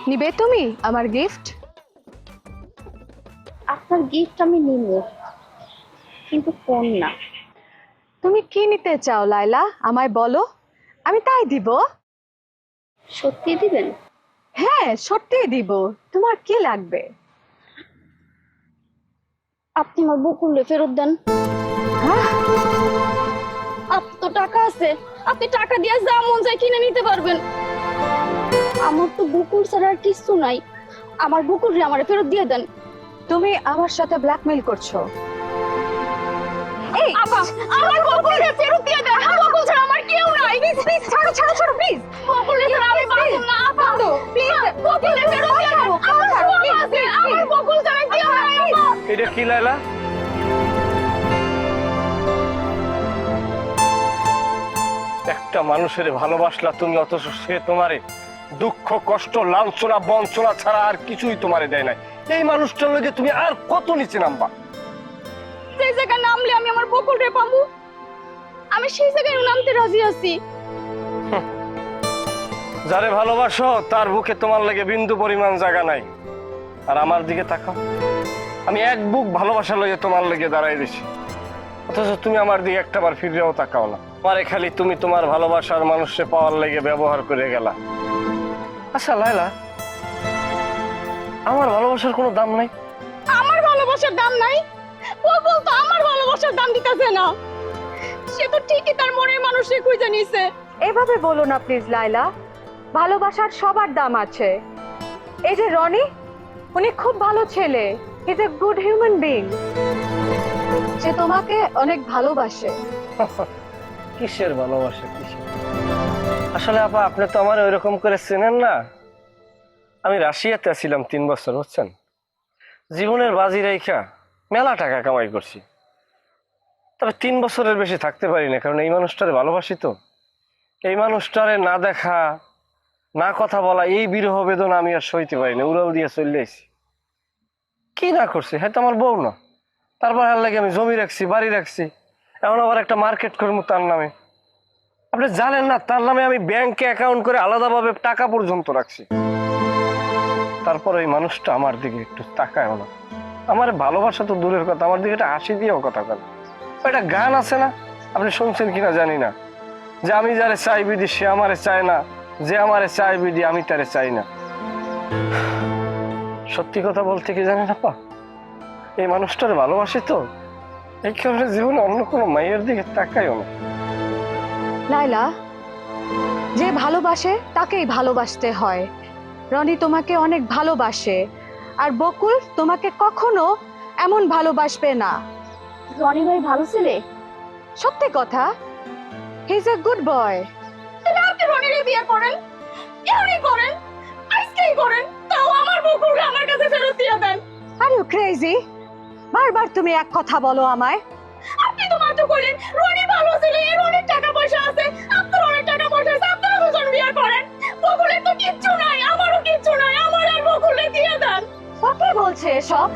নিবে তুমি আমার গিফট? আপনার গিফট আমি নিব, কিন্তু ফোন না। তুমি কি নিতে চাও লাইলা, আমায় বলো, আমি তাই দিব। সত্যি দিবেন? হ্যাঁ সত্যিই দিব। তোমার কি লাগবে? আপনি আমার বকুলে ফেরত দেন। হ্যাঁ? আপনার তো টাকা আছে, আপনি টাকা দিয়ে যা মন চায় কিনে নিতে পারবেন। আমার তো বকুল ছাড়া আর কিছু নাই। আমার বকুল রে আমারে ফেরত দিয়ে দেন। তুমি আমার সাথে ব্ল্যাকমেইল করছো। এই আপা, আমার বকুল রে ফেরত দিয়ে দেন। বকুল ছাড়া আমার কেউ নাই। প্লিজ ছাড়ো ছাড়ো ছাড়ো প্লিজ। বকুল ছাড়া আমি বাঁচব না। আপা প্লিজ বকুল রে ফেরত দিয়ে দেন। আমার সোনা আছে, আমার বকুল ছাড়া কেউ নাই। আপা এটা কি লাইলা? একটা মানুষের ভালোবাসলা তুমি, অথচ সে তোমারে দুঃখ কষ্ট লাঞ্ছনা বঞ্চনা ছাড়া আর কিছুই তোমারে দেয় নাই। এই মানুষটার লগে তুমি আর কত নিচে নামবা? যে জায়গায় নামলে আমি আমার বকুল রে পাবো, আমি সেই জায়গায় নামতে রাজি আছি। যারে ভালোবাসো তার বুকে তোমার লাগে বিন্দু পরিমাণ জায়গা নাই। আর আমার দিকে তাকাও, আমি এক বুক ভালোবাসা লইয়া তোমার লেগে দাঁড়াই দিছি, অথচ তুমি আমার দিকে একটাবার ফিরেও তাকাও না। আমারে খালি তুমি তোমার ভালোবাসার মানুষে পাওয়ার লেগে ব্যবহার করে গেলা। আচ্ছা লাইলা, আমার ভালোবাসার কোনো দাম নাই? আমার ভালোবাসার দাম নাই? বকুল তো আমার ভালোবাসার দাম দিতেছে না। সে তো ঠিকই তার মনের মানুষকে খুঁজে নিছে। এভাবে বলো না প্লিজ লাইলা, ভালোবাসার সবার দাম আছে। এই যে রনি, উনি খুব ভালো ছেলে, he is a good human being. সে তোমাকে অনেক ভালোবাসে। কিসের ভালোবাসা, কিসের? আসলে আপা, আপনি তো আমার ওইরকম করে চেনেন না। আমি রাশিয়াতে ছিলাম 3 বছর, বুঝছেন? জীবনের বাজি রেখা মেলা টাকা কামাই করছি, তবে 3 বছরের বেশি থাকতে পারি না, কারণ এই মানুষটারে ভালোবাসি তো। এই মানুষটারে না দেখা না কথা বলা, এই বিরহ বেদনা আমি আর সইতে পারি না, উড়াল দিয়ে চলে আসি। কি না করছি, হয়তো আমার বউ না, তারপর আর লাগে আমি জমি রাখছি, বাড়ি রাখছি, এখন আবার একটা মার্কেট করবো তার নামে। আপনি জানেন না, তার নামে আমি ব্যাংকে অ্যাকাউন্ট করে আলাদাভাবে টাকা পর্যন্ত রাখছি। তারপর ওই মানুষটা আমার দিকে একটু তাকায়ও না। আমার ভালোবাসা তো দূরের কথা, আমার দিকে একটা হাসি দিয়েও কথা বলে। একটা গান আছে না, আপনি শুনছেন কিনা জানি না, যে আমি যারে চাই বিধি সে আমারে চায় না, যে আমারে চাই বিধি আমি তারে চাই না। সত্যি কথা বলতে কি জানেন আপা, এই মানুষটার ভালোবাসি তো, এই কারণে জীবনে অন্য কোনো মায়ের দিকে তাকাইও না। লাইলা, যে ভালোবাসে তাকেই ভালোবাসতে হয়। রনি তোমাকে অনেক ভালোবাসে, আর বকুল তোমাকে কখনো এমন ভালোবাসবে না। রনি ভাই ভালো ছেলে। সত্যি কথা, হি ইজ এ গুড বয়। তাহলে আপনি রনিরে বিয়ে করেন, এখনই করেন, আজকেই করেন, তাও আমার বকুলকে আমার কাছে ফেরত দিয়ে দেন। Are you crazy? বারবার তুমি এক কথা বলো আমায়। আপনি তো মাত্র বললেন রনি ভালো ছেলে, এর অনেক টাকা পয়সা আছে, আপনার অনেক টাকা পয়সা আছে, আপনারা দুজন বিয়ে করেন। বকুলের তো কিচ্ছু নাই, আমারও কিচ্ছু নাই, আমার আর বকুলে দিয়ে দেন। কে বলছে এসব?